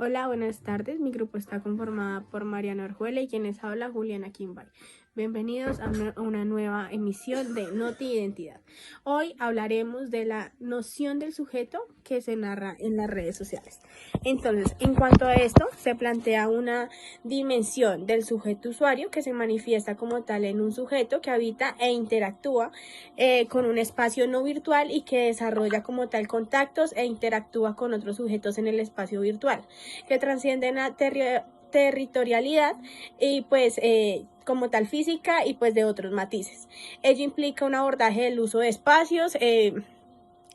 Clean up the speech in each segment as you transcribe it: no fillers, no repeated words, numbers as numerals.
Hola, buenas tardes. Mi grupo está conformada por Mariana Orjuela y quienes habla Juliana Kimball. Bienvenidos a una nueva emisión de Noti Identidad. Hoy hablaremos de la noción del sujeto que se narra en las redes sociales. Entonces, en cuanto a esto, se plantea una dimensión del sujeto usuario que se manifiesta como tal en un sujeto que habita e interactúa con un espacio no virtual y que desarrolla como tal contactos e interactúa con otros sujetos en el espacio virtual, que trascienden a territorialidad y pues como tal física y pues de otros matices. Ello implica un abordaje del uso de espacios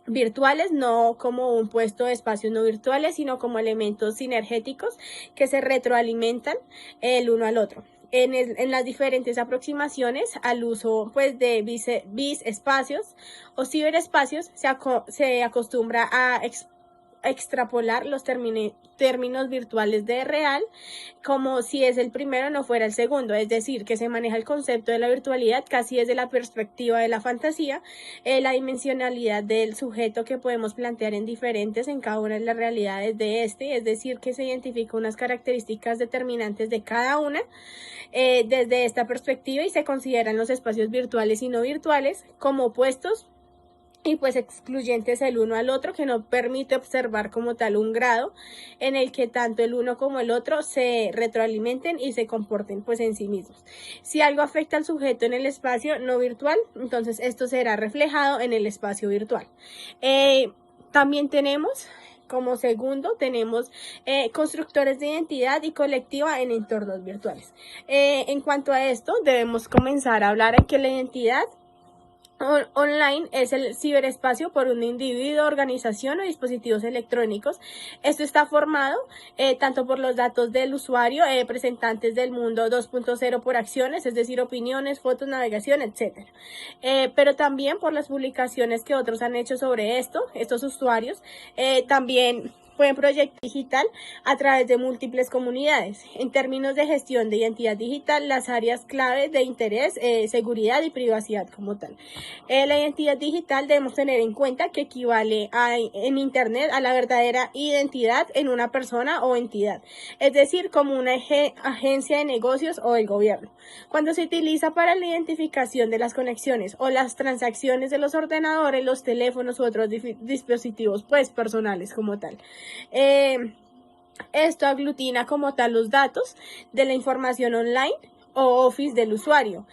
virtuales, no como un puesto de espacios no virtuales, sino como elementos sinergéticos que se retroalimentan el uno al otro. En las diferentes aproximaciones al uso pues de bis espacios o ciberespacios se acostumbra a extrapolar los términos virtuales de real como si es el primero no fuera el segundo, es decir, que se maneja el concepto de la virtualidad casi desde la perspectiva de la fantasía, la dimensionalidad del sujeto que podemos plantear en cada una de las realidades de es decir, que se identifica unas características determinantes de cada una desde esta perspectiva y se consideran los espacios virtuales y no virtuales como opuestos y pues excluyentes el uno al otro, que no permite observar como tal un grado en el que tanto el uno como el otro se retroalimenten y se comporten pues en sí mismos. Si algo afecta al sujeto en el espacio no virtual, entonces esto será reflejado en el espacio virtual. También tenemos como segundo, tenemos constructores de identidad y colectiva en entornos virtuales. En cuanto a esto, debemos comenzar a hablar en que la identidad online es el ciberespacio por un individuo, organización o dispositivos electrónicos. Esto está formado tanto por los datos del usuario, presentantes del mundo 2.0 por acciones, es decir, opiniones, fotos, navegación, etc. Pero también por las publicaciones que otros han hecho sobre estos usuarios. También pueden proyectar digital a través de múltiples comunidades. En términos de gestión de identidad digital, las áreas clave de interés, seguridad y privacidad como tal. La identidad digital debemos tener en cuenta que equivale en Internet a la verdadera identidad en una persona o entidad, es decir, como una agencia de negocios o el gobierno. Cuando se utiliza para la identificación de las conexiones o las transacciones de los ordenadores, los teléfonos u otros dispositivos pues personales como tal. Esto aglutina como tal los datos de la información online o office del usuario,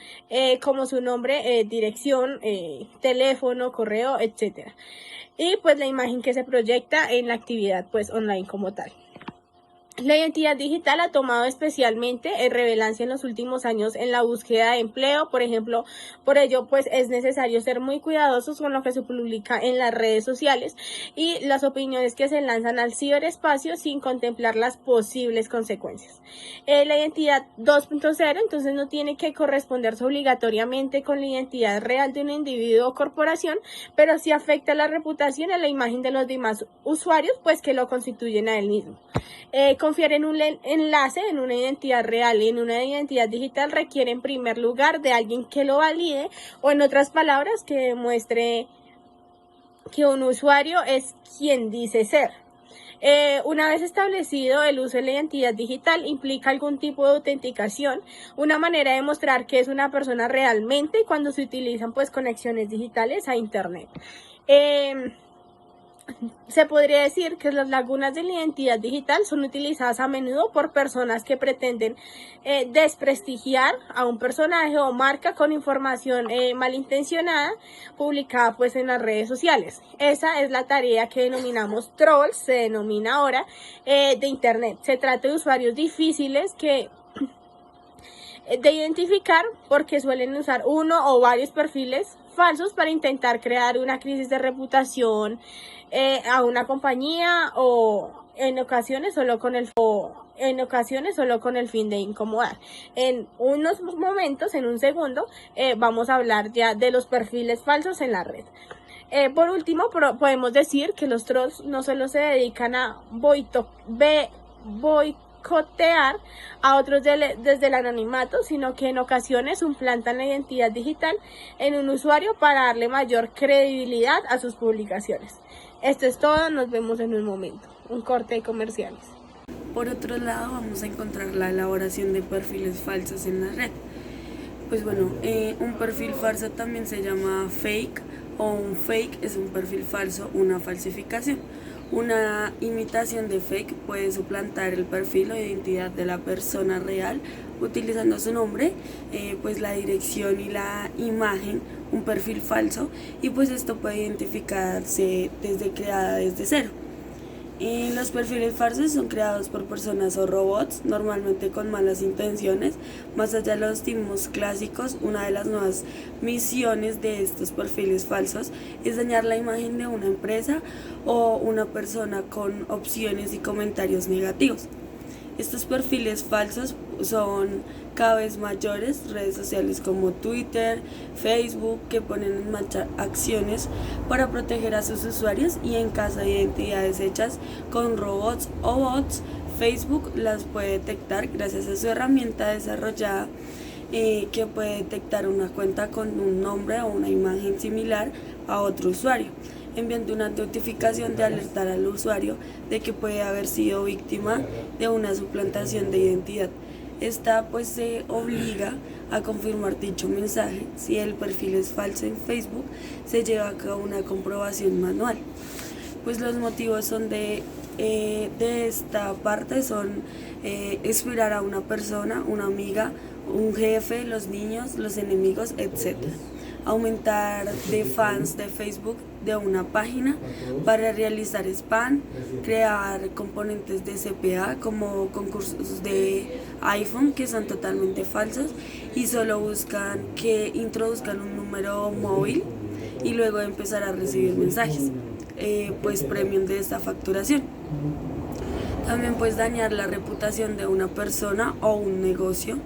como su nombre, dirección, teléfono, correo, etc. Y pues la imagen que se proyecta en la actividad pues online como tal. La identidad digital ha tomado especialmente relevancia en los últimos años en la búsqueda de empleo, por ejemplo. Por ello, pues es necesario ser muy cuidadosos con lo que se publica en las redes sociales y las opiniones que se lanzan al ciberespacio sin contemplar las posibles consecuencias. La identidad 2.0 entonces no tiene que corresponderse obligatoriamente con la identidad real de un individuo o corporación, pero sí afecta la reputación y la imagen de los demás usuarios, pues que lo constituyen a él mismo. Confiar en un enlace, en una identidad real y en una identidad digital requiere en primer lugar de alguien que lo valide o en otras palabras que demuestre que un usuario es quien dice ser. Una vez establecido el uso de la identidad digital implica algún tipo de autenticación, una manera de mostrar que es una persona realmente cuando se utilizan pues conexiones digitales a internet. Se podría decir que las lagunas de la identidad digital son utilizadas a menudo por personas que pretenden desprestigiar a un personaje o marca con información malintencionada publicada pues en las redes sociales. Esa es la tarea que denominamos trolls, se denomina ahora de internet. Se trata de usuarios difíciles de identificar porque suelen usar uno o varios perfiles falsos para intentar crear una crisis de reputación a una compañía o en ocasiones solo con el fin de incomodar. En unos momentos, en un segundo, vamos a hablar ya de los perfiles falsos en la red. Por último, podemos decir que los trolls no solo se dedican a boicotear a otros desde el anonimato, sino que en ocasiones suplantan la identidad digital en un usuario para darle mayor credibilidad a sus publicaciones. Esto es todo, nos vemos en un momento. Un corte de comerciales. Por otro lado, vamos a encontrar la elaboración de perfiles falsos en la red. Pues bueno, un perfil falso también se llama fake, o un fake es un perfil falso, una falsificación. Una imitación de fake puede suplantar el perfil o identidad de la persona real utilizando su nombre, pues la dirección y la imagen, un perfil falso, y pues esto puede identificarse desde cero. Los perfiles falsos son creados por personas o robots, normalmente con malas intenciones. Más allá de los estímulos clásicos, una de las nuevas misiones de estos perfiles falsos es dañar la imagen de una empresa o una persona con opciones y comentarios negativos. Estos perfiles falsos son cada vez mayores, redes sociales como Twitter, Facebook, que ponen en marcha acciones para proteger a sus usuarios, y en caso de identidades hechas con robots o bots, Facebook las puede detectar gracias a su herramienta desarrollada que puede detectar una cuenta con un nombre o una imagen similar a otro usuario, enviando una notificación de alertar al usuario de que puede haber sido víctima de una suplantación de identidad. Esta pues se obliga a confirmar dicho mensaje. Si el perfil es falso en Facebook, se lleva a cabo una comprobación manual. Pues los motivos son de esta parte son inspirar a una persona, una amiga, un jefe, los niños, los enemigos, etc. Aumentar de fans de Facebook de una página para realizar spam, crear componentes de CPA como concursos de iPhone que son totalmente falsos y solo buscan que introduzcan un número móvil y luego empezar a recibir mensajes pues premium de esta facturación. También puedes dañar la reputación de una persona o un negocio,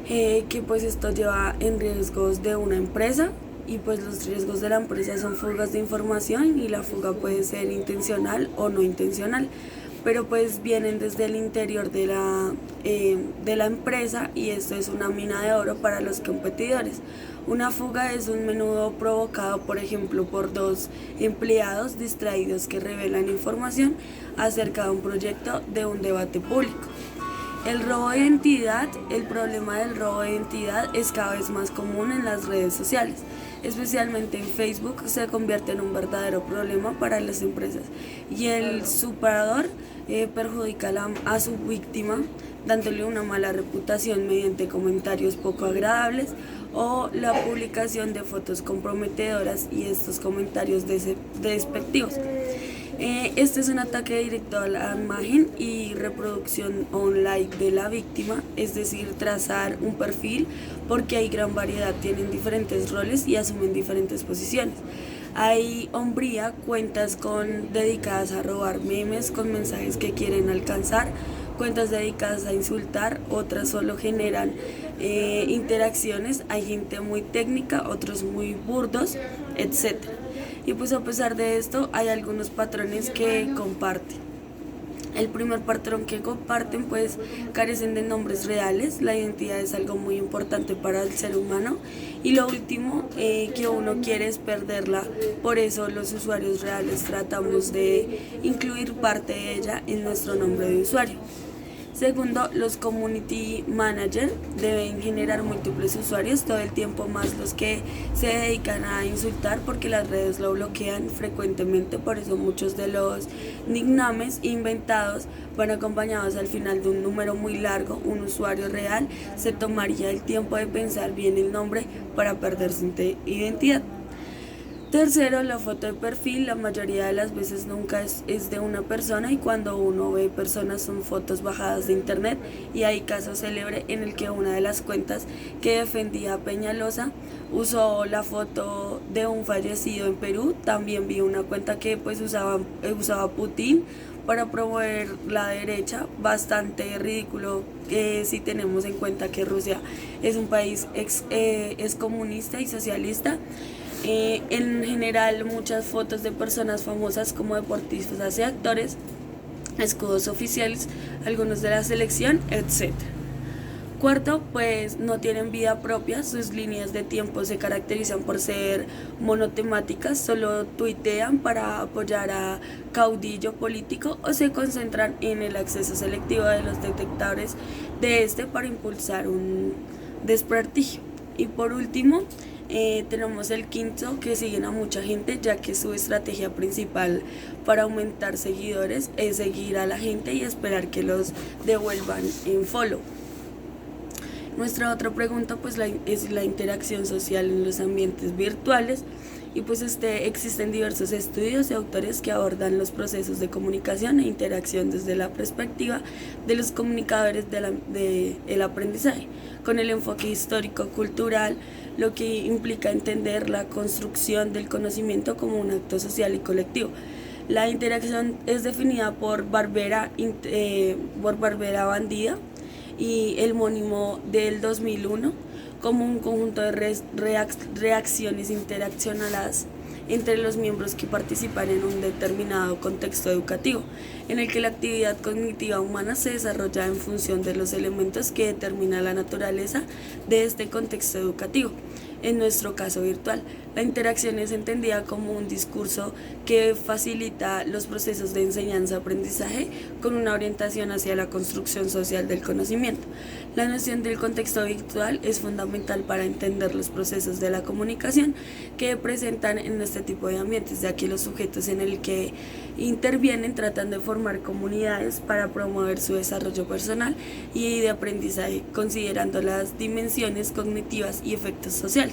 que pues esto lleva en riesgos de una empresa, y pues los riesgos de la empresa son fugas de información, y la fuga puede ser intencional o no intencional, pero pues vienen desde el interior de la empresa, y esto es una mina de oro para los competidores. Una fuga es un menudo provocado, por ejemplo, por dos empleados distraídos que revelan información acerca de un proyecto de un debate público. El robo de identidad, el problema del robo de identidad es cada vez más común en las redes sociales, especialmente en Facebook. Se convierte en un verdadero problema para las empresas, y el suprador perjudica a su víctima, dándole una mala reputación mediante comentarios poco agradables o la publicación de fotos comprometedoras y estos comentarios despectivos. Este es un ataque directo a la imagen y reproducción online de la víctima, es decir, trazar un perfil, porque hay gran variedad, tienen diferentes roles y asumen diferentes posiciones. Hay hombría, cuentas dedicadas a robar memes con mensajes que quieren alcanzar, cuentas dedicadas a insultar, otras solo generan interacciones, hay gente muy técnica, otros muy burdos, etc. Y pues a pesar de esto hay algunos patrones que comparten. El primer patrón que comparten pues carecen de nombres reales, la identidad es algo muy importante para el ser humano, y lo último que uno quiere es perderla, por eso los usuarios reales tratamos de incluir parte de ella en nuestro nombre de usuario. Segundo, los community managers deben generar múltiples usuarios todo el tiempo, más los que se dedican a insultar, porque las redes lo bloquean frecuentemente. Por eso muchos de los nicknames inventados van acompañados al final de un número muy largo. Un usuario real se tomaría el tiempo de pensar bien el nombre para perder su identidad. Tercero, la foto de perfil, la mayoría de las veces nunca es de una persona, y cuando uno ve personas son fotos bajadas de internet, y hay caso célebre en el que una de las cuentas que defendía a Peñalosa usó la foto de un fallecido en Perú. También vi una cuenta que pues usaba Putin para promover la derecha, bastante ridículo si tenemos en cuenta que Rusia es un país es comunista y socialista. En general, muchas fotos de personas famosas como deportistas y actores, escudos oficiales, algunos de la selección, etc. Cuarto, pues no tienen vida propia, sus líneas de tiempo se caracterizan por ser monotemáticas, solo tuitean para apoyar a caudillo político o se concentran en el acceso selectivo de los detectores de este para impulsar un desprestigio. Y por último, tenemos el quinto, que siguen a mucha gente, ya que su estrategia principal para aumentar seguidores es seguir a la gente y esperar que los devuelvan en follow. Nuestra otra pregunta pues es la interacción social en los ambientes virtuales y pues existen diversos estudios y autores que abordan los procesos de comunicación e interacción desde la perspectiva de los comunicadores del aprendizaje, con el enfoque histórico-cultural, lo que implica entender la construcción del conocimiento como un acto social y colectivo. La interacción es definida por Barbera Bandida y el Mónimo del 2001 como un conjunto de reacciones interaccionales entre los miembros que participan en un determinado contexto educativo, en el que la actividad cognitiva humana se desarrolla en función de los elementos que determinan la naturaleza de este contexto educativo. En nuestro caso virtual, la interacción es entendida como un discurso que facilita los procesos de enseñanza-aprendizaje con una orientación hacia la construcción social del conocimiento. La noción del contexto virtual es fundamental para entender los procesos de la comunicación que presentan en este tipo de ambientes, ya que los sujetos en el que intervienen tratan de formar comunidades para promover su desarrollo personal y de aprendizaje, considerando las dimensiones cognitivas y efectos sociales.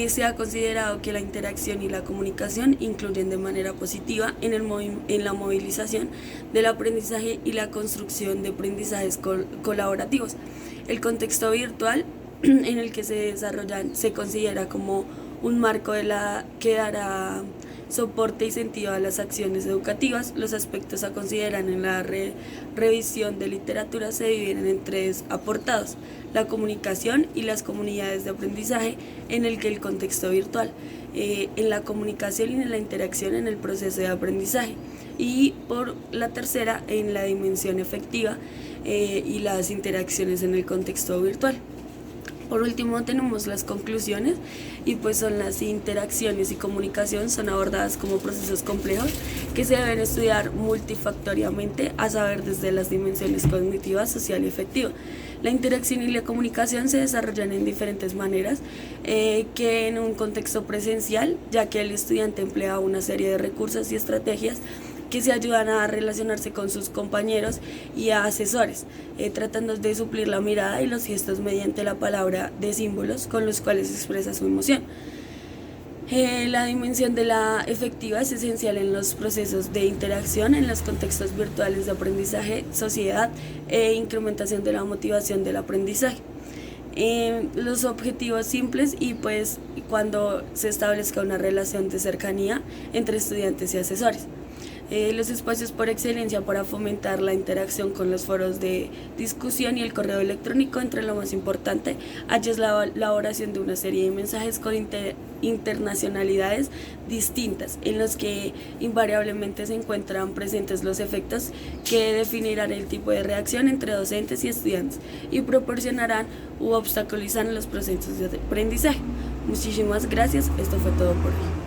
Se ha considerado que la interacción y la comunicación influyen de manera positiva en la movilización del aprendizaje y la construcción de aprendizajes colaborativos. El contexto virtual en el que se desarrollan se considera como un marco que dará soporte y sentido a las acciones educativas. Los aspectos a considerar en la revisión de literatura se dividen en tres apartados: la comunicación y las comunidades de aprendizaje en el contexto virtual, en la comunicación y en la interacción en el proceso de aprendizaje, y por la tercera en la dimensión efectiva y las interacciones en el contexto virtual. Por último tenemos las conclusiones y pues son las interacciones y comunicación son abordadas como procesos complejos que se deben estudiar multifactoriamente, a saber desde las dimensiones cognitiva, social y efectiva. La interacción y la comunicación se desarrollan en diferentes maneras que en un contexto presencial, ya que el estudiante emplea una serie de recursos y estrategias que se ayudan a relacionarse con sus compañeros y a asesores, tratando de suplir la mirada y los gestos mediante la palabra de símbolos con los cuales expresa su emoción. La dimensión de la efectiva es esencial en los procesos de interacción en los contextos virtuales de aprendizaje, sociedad e incrementación de la motivación del aprendizaje. Los objetivos simples y pues cuando se establezca una relación de cercanía entre estudiantes y asesores. Los espacios por excelencia para fomentar la interacción con los foros de discusión y el correo electrónico. Entre lo más importante, hay es la elaboración de una serie de mensajes con internacionalidades distintas, en los que invariablemente se encuentran presentes los efectos que definirán el tipo de reacción entre docentes y estudiantes y proporcionarán u obstaculizarán los procesos de aprendizaje. Muchísimas gracias, esto fue todo por hoy.